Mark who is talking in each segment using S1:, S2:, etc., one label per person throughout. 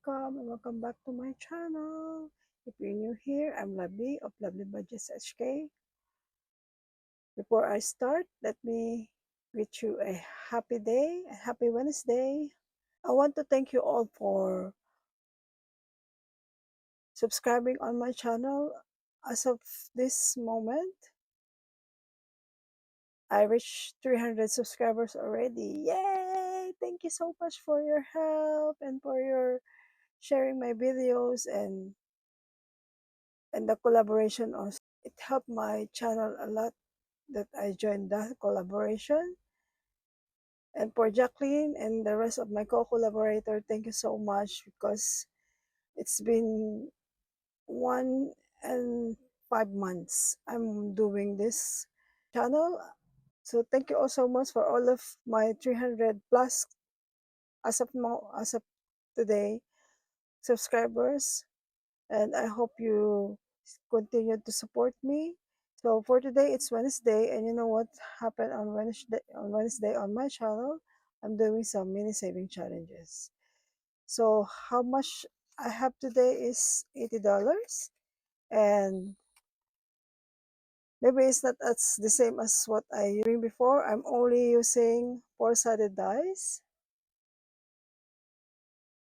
S1: welcome and welcome back to my channel. If you're new here, I'm Lovely of Lovely Budgets HK. Before I start, let me wish you a happy day, a happy Wednesday. I want to thank you all for subscribing on my channel. As of this moment, I reached 300 subscribers already. Yay! Thank you so much for your help and for your sharing my videos and the collaboration also. It helped my channel a lot that I joined that collaboration. And for Jacqueline and the rest of my co-collaborator, thank you so much because it's been 1 and 5 months I'm doing this channel. So thank you all so much for all of my 300 plus as of today subscribers, and I hope you continue to support me. So for today, it's Wednesday, and you know what happened on Wednesday? On my channel, I'm doing some mini saving challenges. So how much I have today is $80, and maybe it's not as the same as what I doing before. I'm only using four-sided dice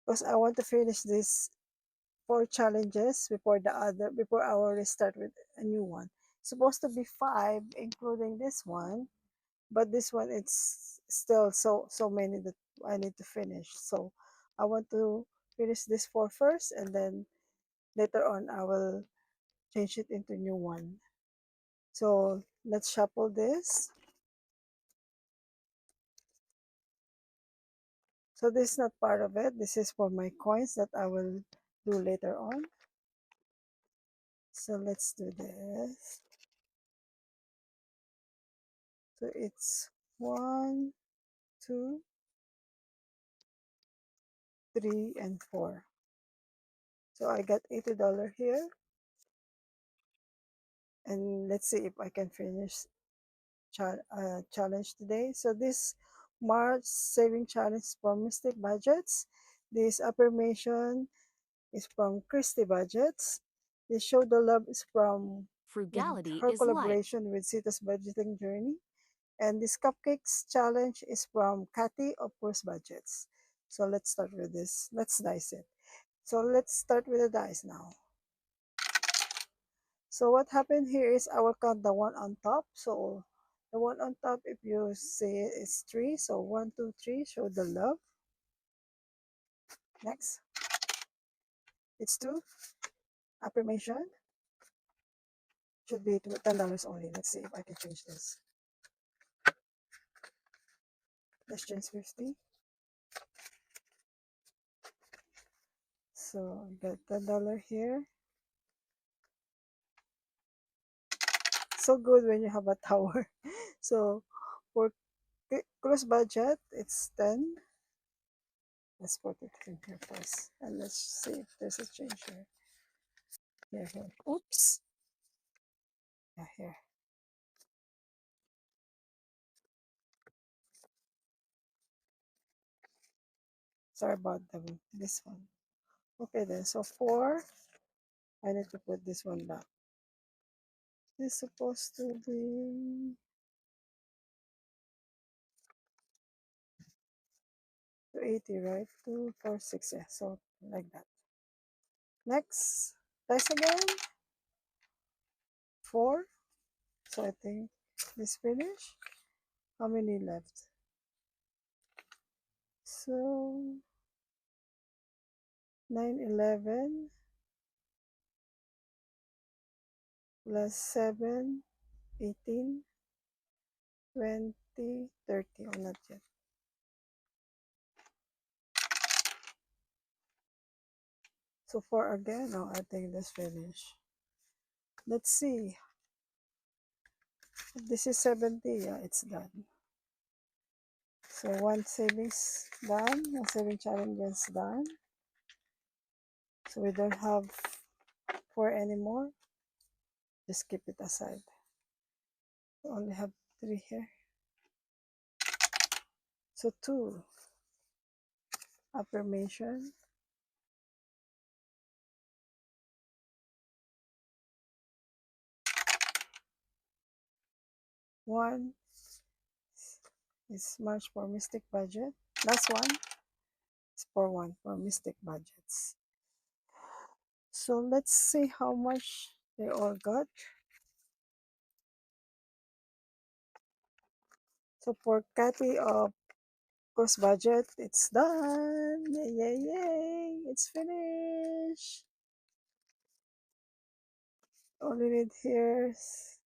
S1: because I want to finish this 4 challenges before I will restart with a new one. It's supposed to be 5, including this one, but this one it's still so many that I need to finish. So I want to finish this 4 first, and then later on I will change it into new one. So let's shuffle this. So this is not part of it. This is for my coins that I will do later on. So let's do this. So it's 1, 2, 3, and 4. So I got $80 here. And let's see if I can finish challenge today. So this March saving challenge is from Mystic Budgets. This affirmation is from Christy Budgets. This show the love is from
S2: Frugality
S1: her
S2: is life.
S1: collaboration with Sita's budgeting journey. And this cupcakes challenge is from Kathy of Course Budgets. So let's start with this. Let's dice it. So let's start with the dice now. So what happened here is I will count the one on top. So the one on top, if you see it, is 3. So 1, 2, 3, show the love. Next, it's 2. Affirmation should be $10 only. Let's see if I can change this. Let's change 50. So got $10 here. So good when you have a tower. So for close budget, it's 10. Let's put it in here first. And let's see if there's a change here. Here. Oops. Yeah, here. Sorry about this one. Okay then, so 4. I need to put this one back. This is supposed to be 280, right? 2, 4, 6. Yeah, so like that. Next, dice again. 4. So I think this finish. How many left? So 9, 11 plus 7, 18, 20, 30. Oh, not yet. So 4 again. No, I think this finish. Let's see. This is 70. Yeah, it's done. So one savings done, one saving challenge is done. So we don't have 4 anymore. Just keep it aside. We only have 3 here. So 2. Affirmation. One is March for Mystic Budget. Last one is for one for Mystic Budgets. So let's see how much they all got. So for Cathy of Cost Budget, it's done. Yay, yay, yay. It's finished. All we need here is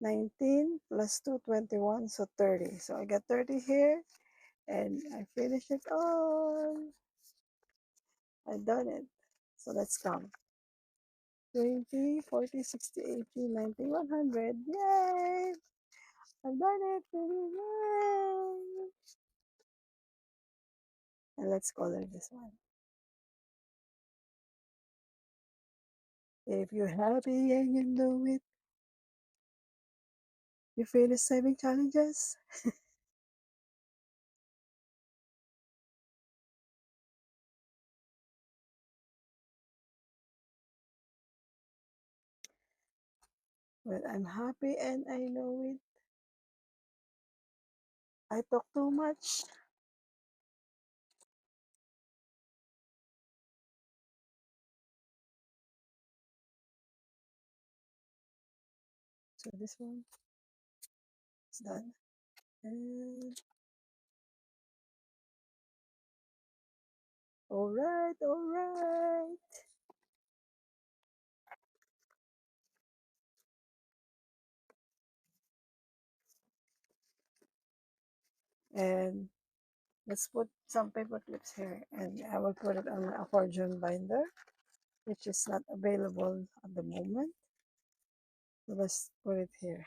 S1: 19 plus 2, 21, so 30. So I got 30 here and I finished it all. I done it. So let's count. 20, 40, 60, 80, 90, 100. Yay! I've done it. Yay! And let's color this one. If you're happy and you know it, you finish saving challenges. Well, I'm happy and I know it. I talk too much. So this one is done. And all right, all right. And let's put some paper clips here and I will put it on my accordion binder, which is not available at the moment. So let's put it here.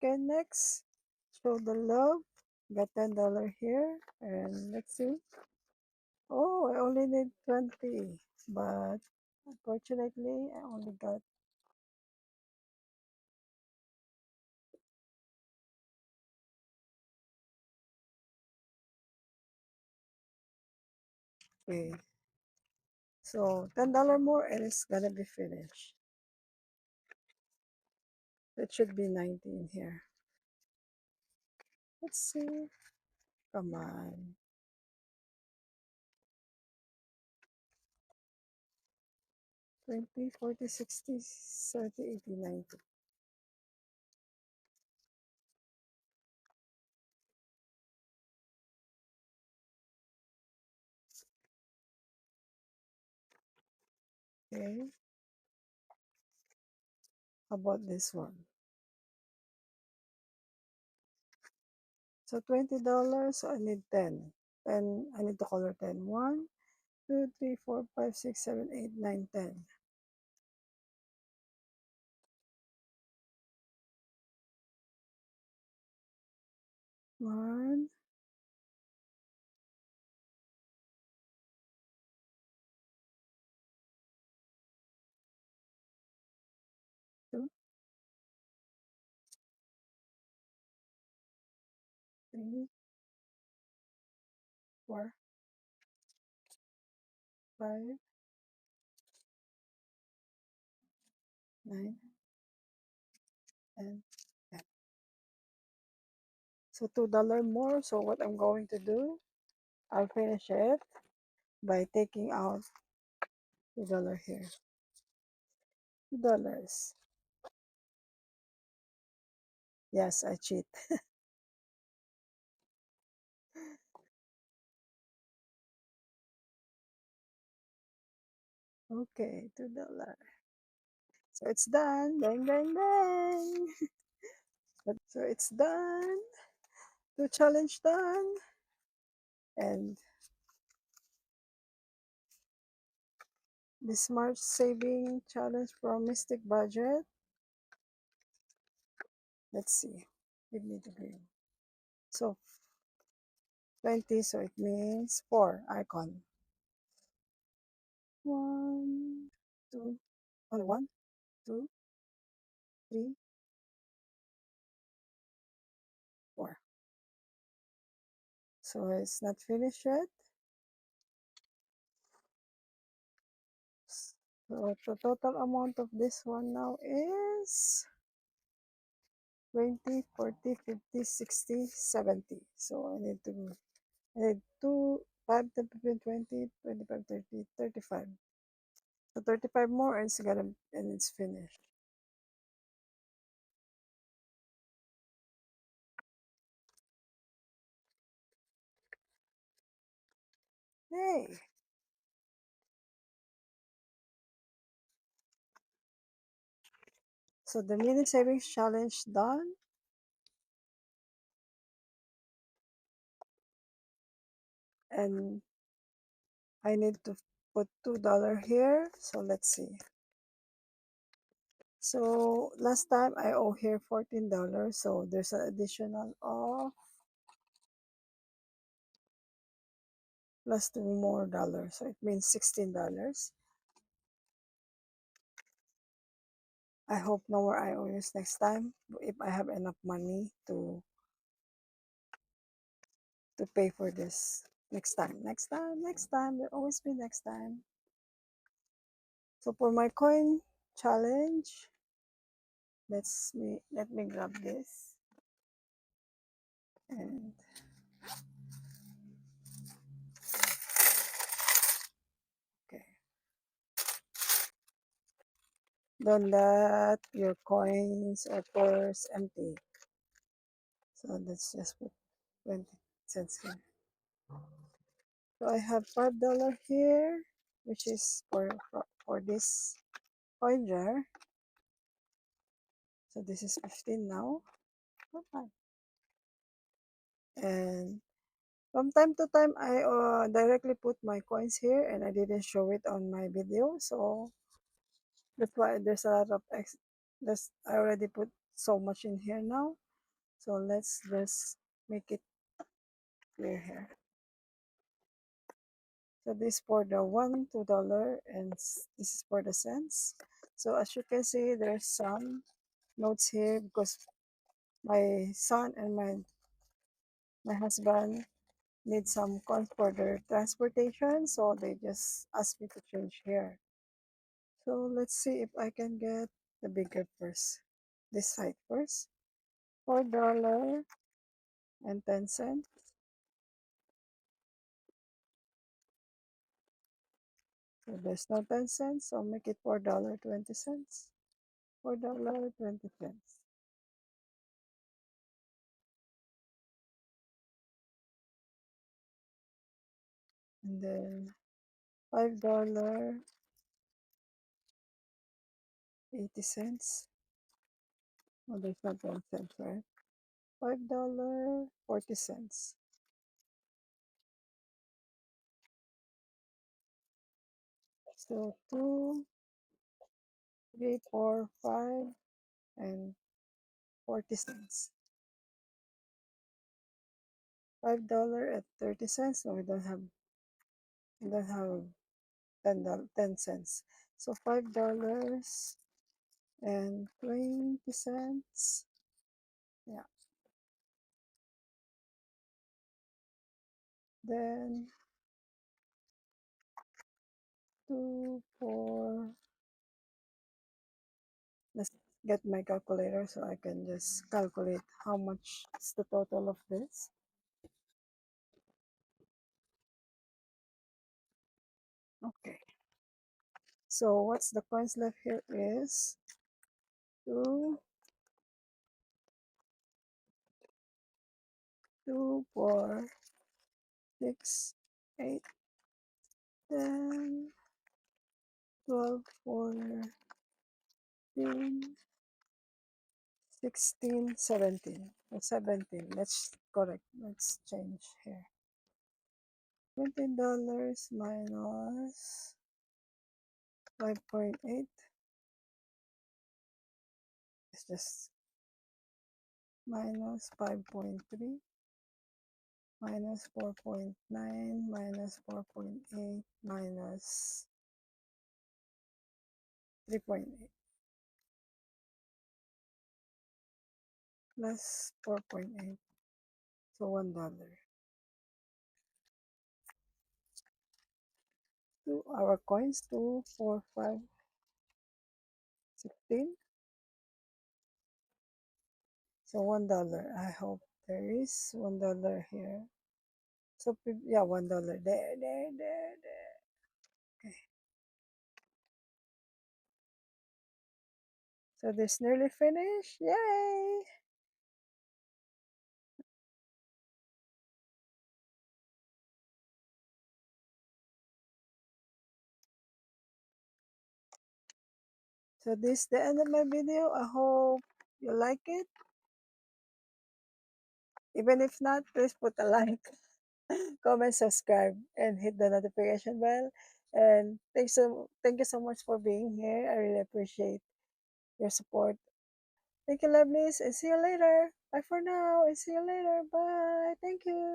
S1: Okay, next, show the love. Got $10 here. And let's see. Oh, I only need 20. But unfortunately, I only got three. So $10 more and it's gonna be finished. It should be 19 here. Let's see. Come on. 20, 40, 60, 70, 80, 90. Okay. How about this one? So $20, so I need 10. And I need to color 10. 1, 2, 3, 4, 5, 6, 7, 8, 9, 10. 1, 2, 3, 4, 5, 9, and 10. So $2 more. So what I'm going to do, I'll finish it by taking out $2 here. $2. Yes, I cheat. Okay, $2. So it's done. Bang, bang, bang. So it's done. The challenge done. And the smart saving challenge from Mystic Budget. Let's see. Give me the green. So 20, so it means 4 icon. 1, 2, only 1, 2, 3, 4. So it's not finished yet. So the total amount of this one now is 20, 40, 50, 60, 70. So I need 2, 5, 10, 15, 20, 25, 30, 35. So 35 more and it's finished. Yay! So the mini savings challenge done. And I need to put $2 here. So let's see. So last time I owe here $14. So there's an additional of plus two more dollars. So it means $16. I hope no more IOUs next time if I have enough money to pay for this next time. Next time, next time. There'll always be next time. So for my coin challenge, let me grab this and okay. Don't let your coins or purse empty. So let's just put 20 cents here. So I have $5 here, which is for this coin jar. So this is 15 now. Okay. And from time to time, I directly put my coins here and I didn't show it on my video. So that's why there's a lot of I already put so much in here now. So let's just make it clear here. So this for the $1, $2, and this is for the cents. So as you can see, there's some notes here because my son and my husband need some coins for their transportation. So they just asked me to change here. So let's see if I can get the bigger first. This side first. $4.10. So there's no 10 cents, so make it $4.20. $4.20. And then $5.80. Oh, there's not 10 cents, right? $5.40. So 2, 3, 4, 5, and 40 cents. $5.30. So we don't have $10. So $5.20. Yeah. Then 2, 4. Let's get my calculator so I can just calculate how much is the total of this. Okay. So what's the coins left here is 2, 2, 4, 6, 8, 10, 12, 14, 16, 17. 17. Let's correct. Let's change here. $20 minus 5.8. It's just minus 5.3 minus 4.9 minus 4.8 minus 3.8 plus 4.8. So $1. To our coins, 2, 4, 5. 15. So $1. I hope there is $1 here. So yeah, $1. There. Okay. So this nearly finished. Yay! So this is the end of my video. I hope you like it. Even if not, please put a like, comment, subscribe, and hit the notification bell. And thank you so much for being here. I really appreciate your support. Thank you, lovelies, and see you later. Bye for now, and see you later. Bye. Thank you.